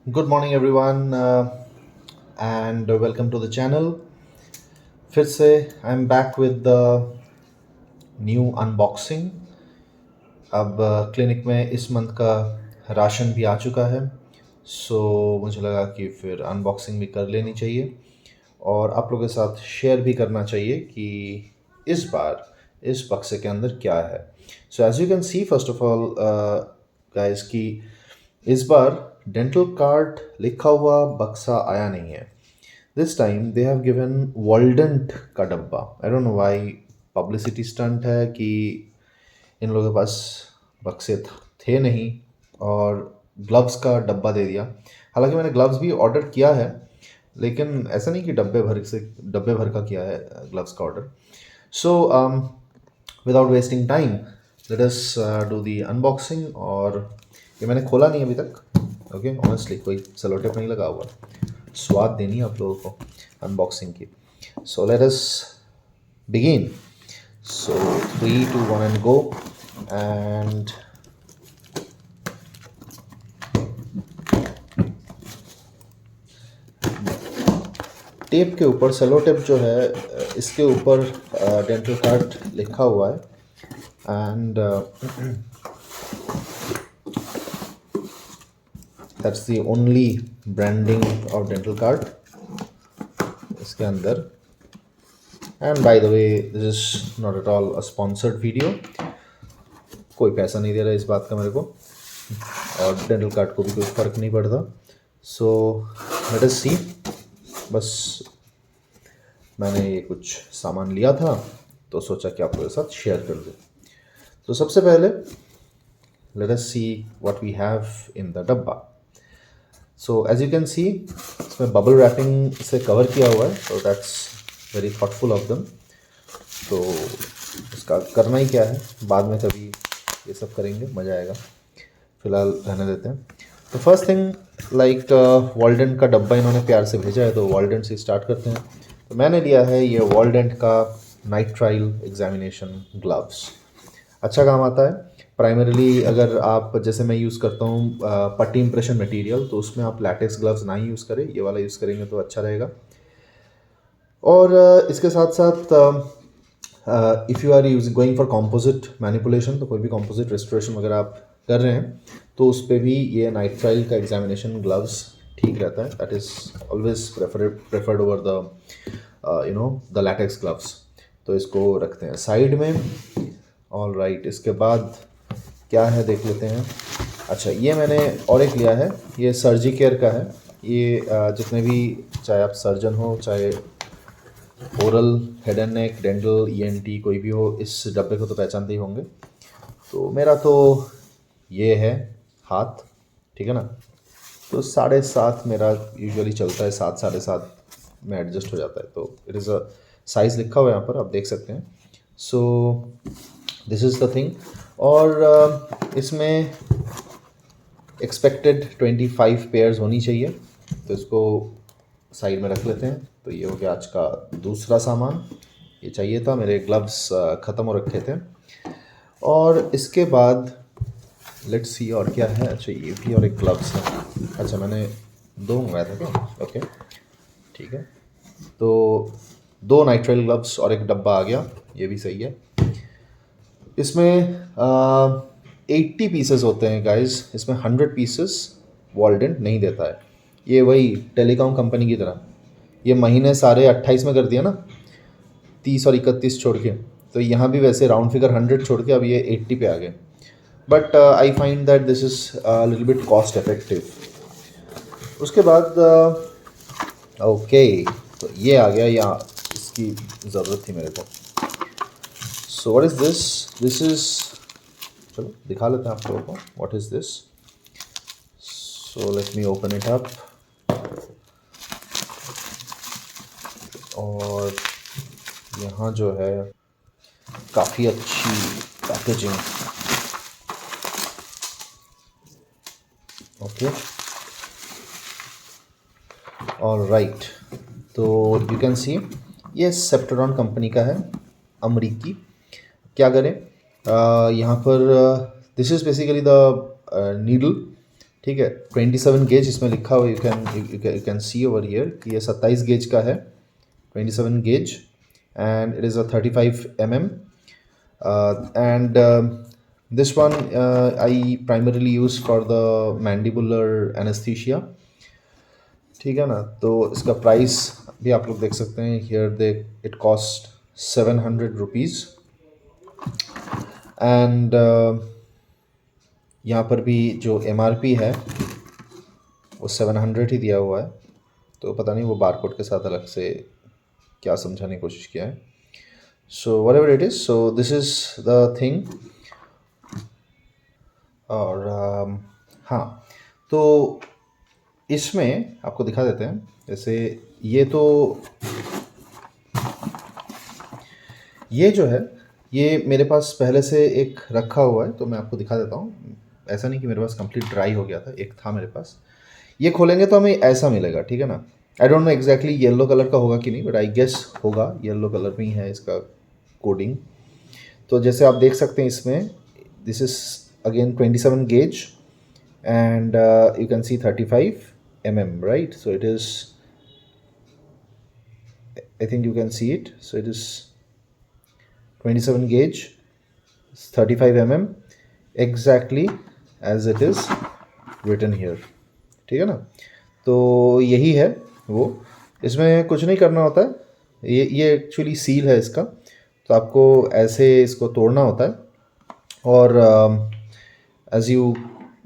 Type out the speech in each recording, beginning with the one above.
Good morning, everyone, and welcome to the channel. फिर से I am back with the new unboxing. अब clinic में इस month का राशन भी आ चुका है, सो मुझे लगा कि फिर अनबॉक्सिंग भी कर लेनी चाहिए और आप लोगों के साथ शेयर भी करना चाहिए कि इस बार इस बक्से के अंदर क्या है. So as you can see, first of all guys, कि इस बार डेंटल कार्ड लिखा हुआ बक्सा आया नहीं है. This time they have given Waldent का डब्बा. I don't know why. Publicity stunt है कि इन लोगों के पास बक्से थे नहीं और ग्लव्स का डब्बा दे दिया. हालांकि मैंने ग्लव्स भी ऑर्डर किया है, लेकिन ऐसा नहीं कि डब्बे भर का किया है ग्लव्स का order. So without wasting time, let us do the unboxing. और ये मैंने खोला नहीं अभी तक. ओके, ऑनेस्टली कोई सेलो टेप नहीं लगा हुआ. स्वाद देनी है आप लोगों को अनबॉक्सिंग की. So let us begin. So 3, 2, 1 and go. And tape के ऊपर, सेलो टेप जो है, इसके ऊपर डेंटल कार्ड लिखा हुआ है. And that's the only branding of dental card इसके अंदर. And by the way, this is not at all a sponsored video. कोई पैसा नहीं दे रहा इस बात का मेरे को, और डेंटल कार्ड को भी कोई फ़र्क नहीं पड़ता. सो लेट अस सी. बस मैंने ये कुछ सामान लिया था तो सोचा कि आप लोगों के साथ शेयर कर दूँ. तो सबसे पहले let us see what we have in the डब्बा. So as you can see, इसमें बबल रैपिंग से कवर किया हुआ है, तो that's very thoughtful of them. तो इसका करना ही क्या है, बाद में कभी ये सब करेंगे, मज़ा आएगा. फिलहाल रहने देते हैं. तो फर्स्ट थिंग, लाइक वॉल्डेंट का डब्बा इन्होंने प्यार से भेजा है, तो वॉल्डेंट से स्टार्ट करते हैं. तो मैंने लिया है ये वॉल्डेंट का नाइट्राइल एग्जामिनेशन ग्लव्स. अच्छा काम आता है. प्राइमरीली अगर आप, जैसे मैं यूज़ करता हूँ पट्टी इम्प्रेशन मटेरियल, तो उसमें आप लैटेक्स ग्लव्स ना ही यूज़ करें, ये वाला यूज़ करेंगे तो अच्छा रहेगा. और इसके साथ साथ if you are use going for composite manipulation, तो कोई भी कॉम्पोजिट रेस्टोरेशन वगैरह आप कर रहे हैं, तो उस पर भी ये नाइट्राइल का एग्जामिनेशन ग्लव्स ठीक रहता है. That is always preferred over the the latex gloves. तो इसको रखते हैं साइड में. ऑल राइट, इसके बाद क्या है देख लेते हैं. अच्छा, ये मैंने और एक लिया है, ये सर्जी केयर का है. ये जितने भी, चाहे आप सर्जन हो, चाहे oral, head and neck, dental, ENT, कोई भी हो, इस डब्बे को तो पहचानते ही होंगे. तो मेरा तो ये है हाथ, ठीक है ना. तो 7.5 मेरा यूजुअली चलता है, 7, 7.5 में एडजस्ट हो जाता है. तो इट इज़ अ साइज़ लिखा हुआ है यहाँ पर, आप देख सकते हैं. सो दिस इज़ द थिंग. और इसमें एक्सपेक्टेड 25 पेयर्स होनी चाहिए, तो इसको साइड में रख लेते हैं. तो ये हो गया आज का दूसरा सामान. ये चाहिए था, मेरे ग्लव्स ख़त्म हो रखे थे. और इसके बाद लेट्स सी और क्या है. अच्छा, ये भी और एक ग्लव्स है. अच्छा, मैंने 2 मंगवाया था क्या? ओके, ठीक है. तो 2 नाइट्राइल ग्लव्स और एक डब्बा आ गया, ये भी सही है. इसमें 80 पीसेस होते हैं गाइस. इसमें 100 पीसेस वॉल्डेंट नहीं देता है. ये वही टेलीकॉम कंपनी की तरह, ये महीने सारे 28 में कर दिया ना, 30 और 31 छोड़ के. तो यहाँ भी वैसे राउंड फिगर 100 छोड़ के अब ये 80 पे आ गए. But I find that this is little bit cost effective. उसके बाद ओके, तो ये आ गया, या इसकी ज़रूरत थी मेरे को. So what is this. This is, चलो दिखा लेते हैं आप लोगों को what is this. So let me open it up. और यहाँ जो है काफ़ी अच्छी पैकेजिंग. Okay, all right. तो यू कैन सी, ये सेप्टेरॉन कंपनी का है, अमरीकी. क्या करें, यहाँ पर this is basically the needle, ठीक है। 27 गेज इसमें लिखा हुआ, you can C over here कि ये 27 गेज का है, 27 gauge, and it is a 35 mm, and this one I primarily use for the mandibular anesthesia, ठीक है ना। तो इसका प्राइस भी आप लोग देख सकते हैं here, they it cost 700 rupees, and यहाँ पर भी जो MRP है वो 700 ही दिया हुआ है, तो पता नहीं वो बारकोड के साथ अलग से क्या समझाने की कोशिश किया है। So what ever it is, so this is the thing. और हाँ, तो इसमें आपको दिखा देते हैं, जैसे ये जो है ये मेरे पास पहले से एक रखा हुआ है, तो मैं आपको दिखा देता हूँ। ऐसा नहीं कि मेरे पास कंप्लीट ड्राई हो गया था, एक था मेरे पास। ये खोलेंगे तो हमें ऐसा मिलेगा, ठीक है ना। आई don't know exactly yellow colour का होगा कि नहीं, बट आई गेस होगा, येलो कलर में ही है इसका कोडिंग। तो जैसे आप देख सकते हैं इसमें, this is again 27 gauge, and you can see 35 mm, right? So it is, I think you can see it, so it is 27 gauge, 35 mm, exactly as it is written here, ठीक है ना। तो यही है वो, इसमें कुछ नहीं करना होता है, ये एक्चुअली सील है इसका, तो आपको ऐसे इसको तोड़ना होता है। और as you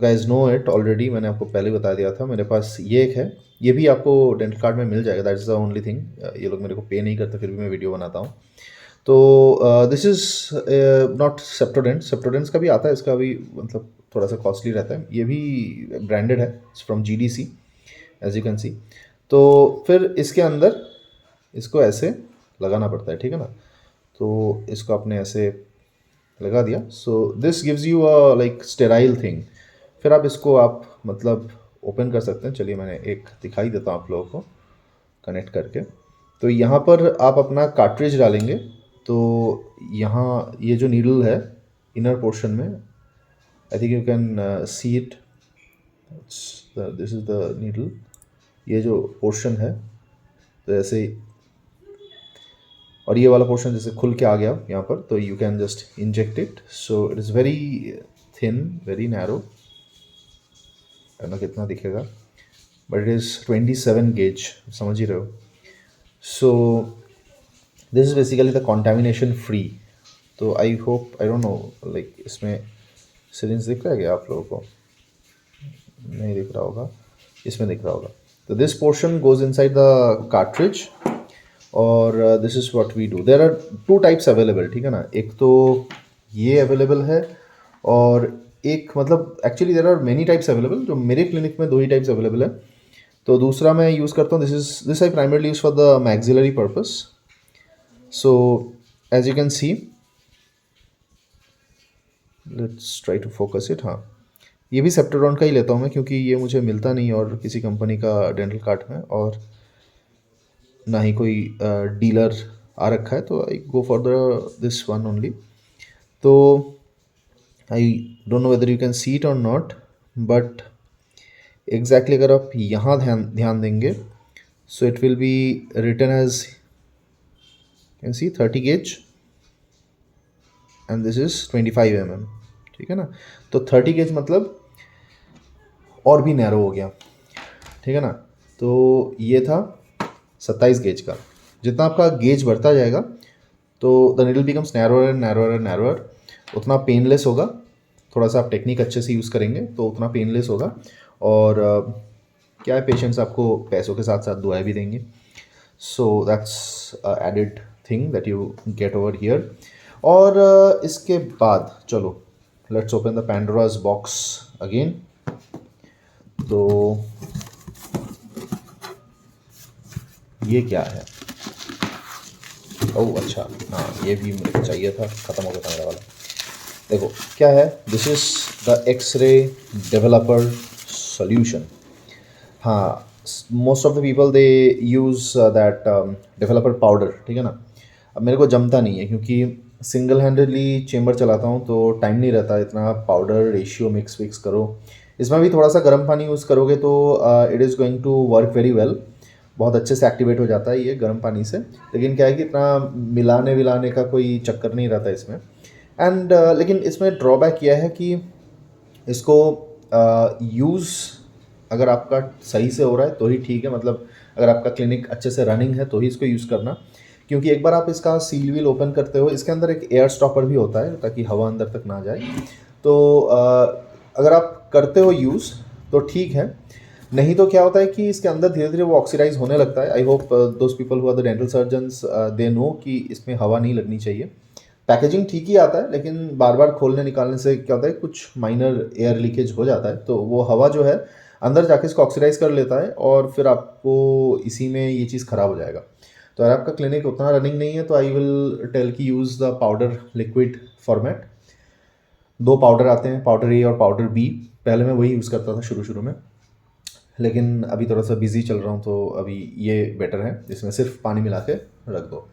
guys know it already, मैंने आपको पहले बता दिया था, मेरे पास ये एक है, ये भी आपको डेंटल कार्ड में मिल जाएगा, that is the only thing. ये लोग मेरे को पे नहीं करते, फिर भी मैं वीडियो बनाता हूँ। तो दिस इज़ नॉट सेप्टोडेंट, सेप्टोडेंट्स का भी आता है, इसका भी मतलब थोड़ा सा कॉस्टली रहता है, ये भी ब्रांडेड है, from GDC as you can see. तो फिर इसके अंदर इसको ऐसे लगाना पड़ता है, ठीक है ना। तो इसको आपने ऐसे लगा दिया, so this gives you a like sterile thing. फिर आप इसको आप मतलब ओपन कर सकते हैं। चलिए मैंने एक दिखाई देता हूँ आप लोगों को कनेक्ट करके। तो यहाँ पर आप अपना कार्ट्रिज डालेंगे, तो यहाँ ये जो नीडल है इनर पोर्शन में, I think you can see it, this is the needle, ये जो पोर्शन है, तो ऐसे, और ये वाला पोर्शन जैसे खुल के आ गया यहाँ पर, तो you can just inject it. So it is very thin, very narrow, ना कितना दिखेगा, बट इट इज़ 27 गेज, समझ ही रहे हो। So this is basically the contamination free. तो I hope, I don't know, like इसमें सिरिंज दिख रहा है क्या आप लोगों को? नहीं दिख रहा होगा, इसमें दिख रहा होगा। तो this portion goes inside the cartridge, और this is what we do. There are 2 types available, ठीक है ना। एक तो ये अवेलेबल है, और एक मतलब actually there are many types available, जो मेरे क्लिनिक में 2 ही टाइप्स अवेलेबल है। तो दूसरा मैं यूज़ करता हूँ, this I primarily use for the maxillary purpose. So as you can see, let's try to focus it. हाँ, ये भी सेप्टोडॉन्ट का ही लेता हूँ मैं, क्योंकि ये मुझे मिलता नहीं और किसी कंपनी का डेंटल कार्ड में, और ना ही कोई डीलर आ रखा है, तो I go for the this one only. तो I don't know whether you can see it और नॉट, बट एग्जैक्टली अगर आप यहाँ ध्यान देंगे, so it will be written as, can see 30 gauge, and this is 25 mm, ठीक है ना। तो 30 गेज मतलब और भी नैरो हो गया, ठीक है ना। तो ये था 27 गेज का। जितना आपका गेज बढ़ता जाएगा, तो the needle becomes narrower and narrower and narrower, उतना पेनलेस होगा। थोड़ा सा आप टेक्निक अच्छे से यूज़ करेंगे तो उतना पेनलेस होगा, और क्या है, पेशेंट्स आपको पैसों के साथ साथ दुआएं भी देंगे। So that's added thing that you get over here. और इसके बाद चलो, let's open the Pandora's box again. तो ये क्या है? ओह अच्छा, हाँ ये भी मुझे चाहिए था, ख़त्म हो गया था मेरा वाला। देखो क्या है, this is the X ray developer solution. हाँ, most of the people they use that developer powder, ठीक है ना। अब मेरे को जमता नहीं है, क्योंकि सिंगल हैंडेडली चेम्बर चलाता हूँ, तो टाइम नहीं रहता इतना पाउडर रेशियो मिक्स विक्स करो, इसमें भी थोड़ा सा गर्म पानी यूज़ करोगे तो it is going to work very well, बहुत अच्छे से एक्टिवेट हो जाता है ये गर्म पानी से। लेकिन क्या है कि इतना मिलाने विलाने का कोई चक्कर नहीं रहता इसमें। एंड लेकिन इसमें ड्रॉबैक यह है कि इसको यूज़ अगर आपका सही से हो रहा है तो ही ठीक है, मतलब अगर आपका क्लिनिक अच्छे से रनिंग है तो ही इसको यूज़ करना, क्योंकि एक बार आप इसका सील व्हील ओपन करते हो, इसके अंदर एक एयर स्टॉपर भी होता है ताकि हवा अंदर तक ना जाए। तो अगर आप करते हो यूज़ तो ठीक है, नहीं तो क्या होता है कि इसके अंदर धीरे धीरे वो ऑक्सीडाइज होने लगता है। I hope those people who are the dental surgeons they know कि इसमें हवा नहीं लगनी चाहिए। पैकेजिंग ठीक ही आता है, लेकिन बार बार खोलने निकालने से क्या होता है कुछ माइनर एयर लीकेज हो जाता है, तो वो हवा जो है अंदर जाके इसको ऑक्सीडाइज कर लेता है और फिर आपको इसी में ये चीज़ ख़राब हो जाएगा। तो अगर आपका क्लिनिक उतना रनिंग नहीं है तो आई विल टेल की use the powder liquid format. 2 powder आते हैं, पाउडर ए और पाउडर बी। पहले मैं वही यूज़ करता था शुरू शुरू में, लेकिन अभी थोड़ा सा बिजी चल रहा हूँ तो अभी ये बेटर है। इसमें सिर्फ पानी मिला के रख दो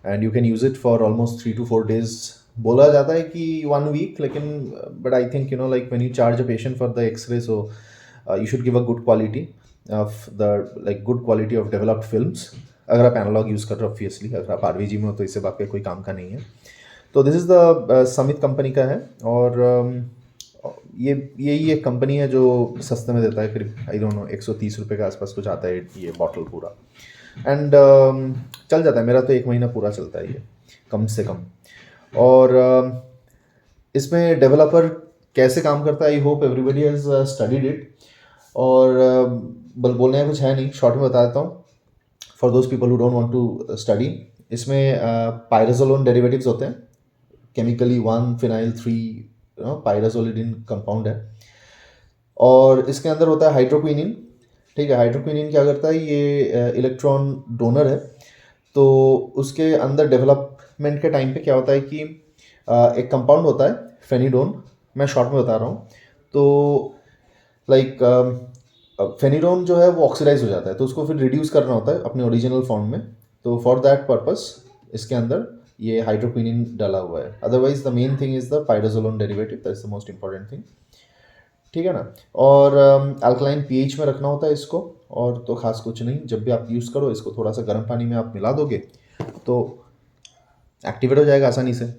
and you can use it for almost 3 to 4 days। बोला जाता है कि 1 week, लेकिन but I think like when you charge a patient for the xray, so you should give a good quality of the like good quality of developed films. अगर आप analogue use कर रहे हो ऑब्वियसली, अगर आप आरवीजी में हो तो इससे बाकी कोई काम का नहीं है। तो this is the Samit company का है और ये यही एक कंपनी है जो सस्ते में देता है, करीब आई डोंट नो 130 रुपये के आसपास कुछ आता है ये बॉटल पूरा। एंड चल जाता है, मेरा तो 1 महीना पूरा चलता है ये कम से कम। और इसमें डेवलपर कैसे काम करता है, I hope everybody has studied it. और बोलने का कुछ है नहीं, शॉर्ट में बता देता हूँ for those people who don't want to study. इसमें पायराजोलोन डेरिवेटिव्स होते हैं, केमिकली 1-phenyl-3 पायराजोलिडिन कंपाउंड है, और इसके अंदर होता है हाइड्रोक्विनिन। ठीक है, हाइड्रोक्विनिन क्या करता है, ये इलेक्ट्रॉन डोनर है। तो उसके अंदर डेवलपमेंट के टाइम पे क्या होता है कि एक कंपाउंड होता है फेनिडोन, मैं शॉर्ट में बता रहा हूँ। तो लाइक फेनिडोन जो है वो ऑक्सीडाइज हो जाता है, तो उसको फिर रिड्यूस करना होता है अपने ओरिजिनल फॉर्म में। तो फॉर दैट पर्पस इसके अंदर ये हाइड्रोक्विनिन डाला हुआ है। Otherwise the main thing is the pyrazolone derivative, that is the most important thing. ठीक है ना। और अल्कलाइन पीएच में रखना होता है इसको, और तो खास कुछ नहीं। जब भी आप यूज़ करो इसको थोड़ा सा गर्म पानी में आप मिला दोगे तो एक्टिवेट हो जाएगा आसानी से।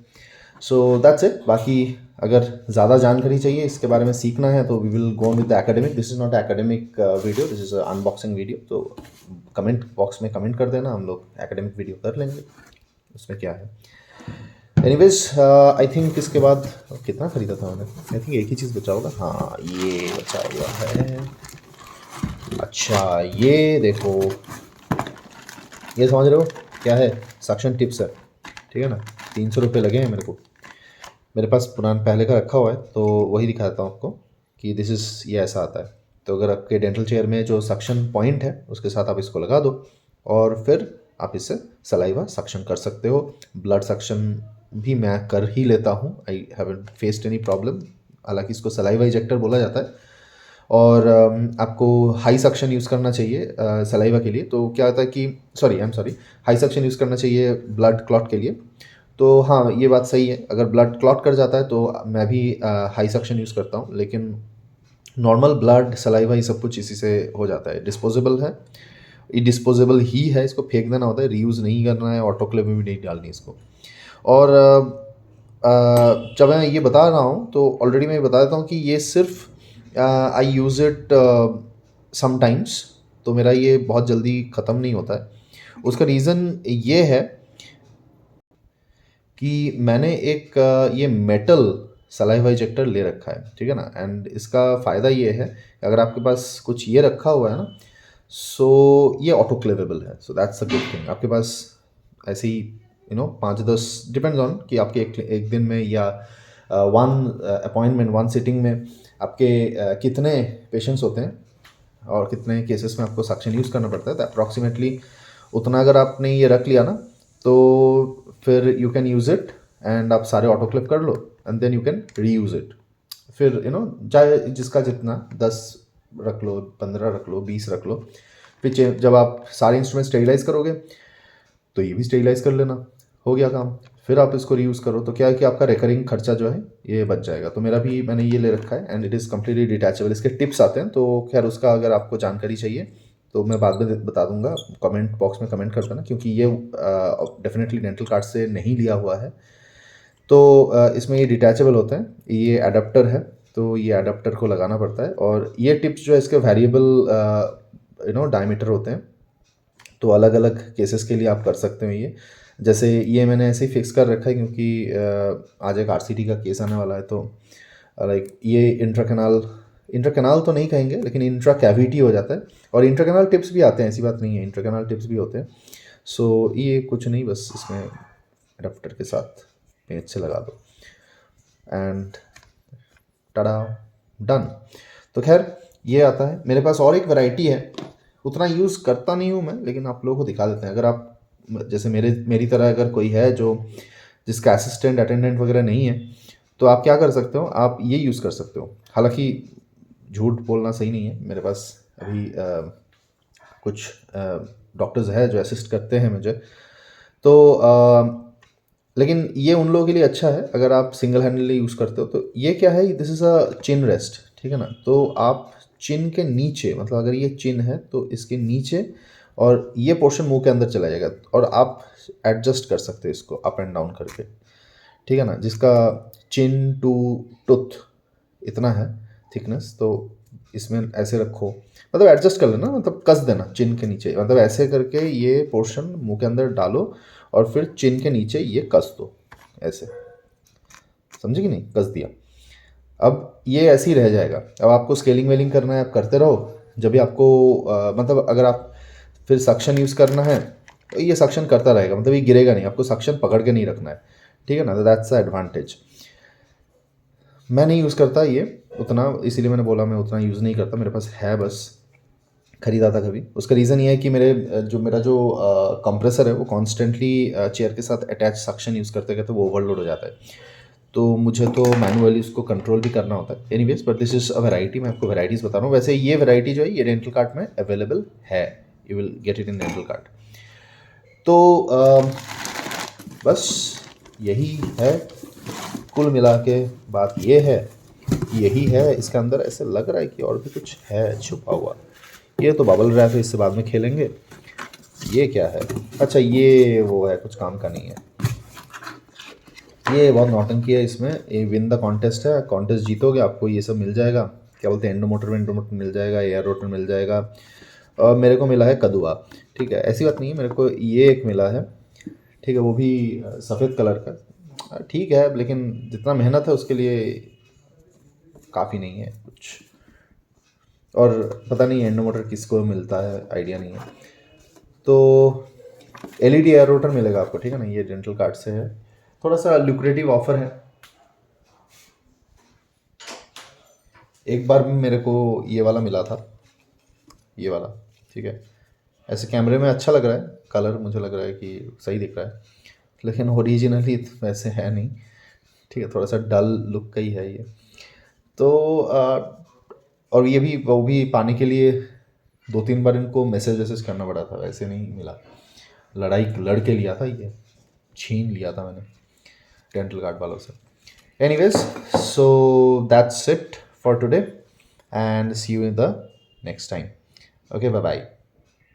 So that's it. बाकी अगर ज़्यादा जानकारी चाहिए इसके बारे में सीखना है तो we will go with the academic. This is not academic video, this is unboxing video. तो कमेंट बॉक्स में कमेंट कर देना, हम लोग एकेडमिक वीडियो कर लेंगे, उसमें क्या है। एनीवेज आई थिंक इसके बाद कितना खरीदा था मैंने, आई थिंक एक ही चीज़ बचा होगा। हाँ, ये बचा हुआ है। अच्छा, ये देखो, ये समझ रहे हो क्या है, सक्शन टिप्स है। ठीक है ना, 300 रुपये लगे हैं मेरे को। मेरे पास पुराना पहले का रखा हुआ है तो वही दिखा देता हूँ आपको कि दिस इज़, ये ऐसा आता है। तो अगर आपके डेंटल चेयर में जो सक्शन पॉइंट है उसके साथ आप इसको लगा दो और फिर आप इससे सलाइवा सक्शन कर सकते हो। ब्लड सक्शन भी मैं कर ही लेता हूँ, I haven't faced any problem. हालांकि इसको सलाइवा इजेक्टर बोला जाता है और आपको हाई सक्शन यूज़ करना चाहिए सलाइवा के लिए। तो क्या होता है कि सॉरी हाई सक्शन यूज़ करना चाहिए ब्लड क्लॉट के लिए। तो हाँ, ये बात सही है, अगर ब्लड क्लॉट कर जाता है तो मैं भी हाई सक्शन यूज़ करता हूँ, लेकिन नॉर्मल ब्लड सलाइवा ये सब कुछ इसी से हो जाता है। डिस्पोजेबल है, ये डिस्पोजेबल ही है, इसको फेंक देना होता है, रीयूज़ नहीं करना है, ऑटोक्लेव में भी नहीं डालनी इसको। और जब मैं ये बता रहा हूँ तो ऑलरेडी मैं बता देता हूँ कि ये सिर्फ आई यूज़ इट समटाइम्स, तो मेरा ये बहुत जल्दी ख़त्म नहीं होता है। उसका रीज़न ये है कि मैंने एक ये मेटल सलाइवा इजेक्टर ले रखा है। ठीक है ना, एंड इसका फ़ायदा ये है कि अगर आपके पास कुछ ये रखा हुआ है ना, सो ये ऑटोक्लेवेबल है। So that's a good thing. आपके पास ऐसे ही 5-10 डिपेंड्स ऑन कि आपके एक दिन में या वन अपॉइंटमेंट, वन सिटिंग में आपके कितने पेशेंट्स होते हैं और कितने केसेस में आपको सक्शन यूज़ करना पड़ता है। तो अप्रॉक्सीमेटली उतना अगर आपने ये रख लिया ना तो फिर you can use it and आप सारे ऑटोक्लेव कर लो and then you can reuse it. फिर चाहे जिसका जितना 10 रख लो, 15 रख लो, 20 रख लो। फिर जब आप सारे इंस्ट्रूमेंट स्टेरिलाइज़ करोगे तो ये भी स्टेरिलाइज़ कर लेना, हो गया काम। फिर आप इसको रीयूज़ करो, तो क्या है कि आपका रिकरिंग खर्चा जो है ये बच जाएगा। तो मेरा भी, मैंने ये ले रखा है and it is completely detachable. इसके टिप्स आते हैं, तो खैर उसका अगर आपको जानकारी चाहिए तो मैं बाद में बता दूंगा, कमेंट बॉक्स में कमेंट कर देना, क्योंकि ये डेफिनेटली डेंटल कार्ड से नहीं लिया हुआ है। तो इसमें ये डिटैचेबल होता है, ये अडेप्टर है, तो ये अडेप्टर को लगाना पड़ता है। और ये टिप्स जो है इसके वेरिएबल डायमीटर होते हैं, तो अलग अलग केसेस के लिए आप कर सकते हो। ये जैसे ये मैंने ऐसे ही फिक्स कर रखा है, क्योंकि आज एक आरसीटी का केस आने वाला है, तो लाइक ये इंट्राकैनाल तो नहीं कहेंगे, लेकिन इंट्रा कैविटी हो जाता है। और इंट्राकैनाल टिप्स भी आते हैं, ऐसी बात नहीं है, इंट्राकैनाल टिप्स भी होते हैं। सो ये कुछ नहीं, बस इसमें अडेप्टर के साथ पेंच से लगा दो एंड टडा, डन। तो खैर ये आता है। मेरे पास और एक वैरायटी है, उतना यूज़ करता नहीं हूँ मैं, लेकिन आप लोगों को दिखा देते हैं। अगर आप जैसे मेरी तरह अगर कोई है जो जिसका असिस्टेंट अटेंडेंट वगैरह नहीं है, तो आप क्या कर सकते हो, आप ये यूज़ कर सकते हो। हालांकि झूठ बोलना सही नहीं है, मेरे पास अभी कुछ डॉक्टर्स हैं जो असिस्ट करते हैं मुझे, तो लेकिन ये उन लोगों के लिए अच्छा है अगर आप सिंगल हैंडली यूज़ करते हो। तो ये क्या है, this is a chin rest, ठीक है ना। तो आप चिन के नीचे, मतलब अगर ये चिन है तो इसके नीचे, और ये पोर्शन मुंह के अंदर चला जाएगा, और आप एडजस्ट कर सकते हो इसको अप एंड डाउन करके, ठीक है ना। जिसका चिन टू टूथ इतना है थिकनेस, तो इसमें ऐसे रखो, मतलब एडजस्ट कर लेना, मतलब कस देना चिन के नीचे, मतलब ऐसे करके ये पोर्शन मुंह के अंदर डालो और फिर चिन के नीचे ये कस दो, ऐसे, समझे कि नहीं, कस दिया। अब ये ऐसे ही रह जाएगा। अब आपको स्केलिंग वेलिंग करना है, आप करते रहो। जब भी आपको मतलब अगर आप फिर सक्शन यूज़ करना है तो ये सक्शन करता रहेगा, मतलब ये गिरेगा नहीं, आपको सक्शन पकड़ के नहीं रखना है, ठीक है ना। That's the advantage. मैं नहीं यूज़ करता ये उतना, इसीलिए मैंने बोला मैं उतना यूज़ नहीं करता। मेरे पास है, बस खरीदा था कभी। उसका रीज़न ये है कि मेरा जो कंप्रेसर है वो कॉन्स्टेंटली चेयर के साथ अटैच सक्शन यूज़ करते करते वो ओवरलोड हो जाता है, तो मुझे तो मैनुअली उसको कंट्रोल भी करना होता है। Anyways, but this is a variety, मैं आपको वैराइटीज़ बता रहा हूँ। वैसे ये वैरायटी जो है ये डेंटल कार्ड में अवेलेबल है, you will get it in dental card. तो बस यही है, कुल मिला के बात ये है, यही है। इसके अंदर ऐसे लग रहा है कि और भी कुछ है छुपा हुआ। ये तो बबल रैप है, इससे बाद में खेलेंगे। ये क्या है, अच्छा ये वो है, कुछ काम का नहीं है। ये बहुत नौटंकी है इसमें। ये विन द कॉन्टेस्ट है, कॉन्टेस्ट जीतोगे आपको ये सब मिल जाएगा। क्या बोलते हैं, एंडोमोटर मिल जाएगा, एयर रोटर मिल जाएगा। और मेरे को मिला है कदुआ, ठीक है। ऐसी बात नहीं है, मेरे को ये एक मिला है, ठीक है, वो भी सफ़ेद कलर का, ठीक है, लेकिन जितना मेहनत है उसके लिए काफ़ी नहीं है कुछ। और पता नहीं एंडोमोटर किसको मिलता है, आइडिया नहीं है। तो एलईडी एयर रोटर मिलेगा आपको, ठीक है ना, ये डेंटल कार्ड से है। थोड़ा सा लुक्रेटिव ऑफर है। एक बार भी मेरे को ये वाला मिला था, ये वाला, ठीक है। ऐसे कैमरे में अच्छा लग रहा है, कलर मुझे लग रहा है कि सही दिख रहा है, लेकिन ओरिजिनली वैसे है नहीं, ठीक है, थोड़ा सा डल लुक का ही है ये। तो और ये भी, वो भी पाने के लिए 2-3 बार इनको मैसेज करना पड़ा था, वैसे नहीं मिला। लड़ के लिया था ये, छीन लिया था मैंने डेंटल कार्ड वालों से। Anyways, so that's it for today and see you in the next time. Okay, bye bye.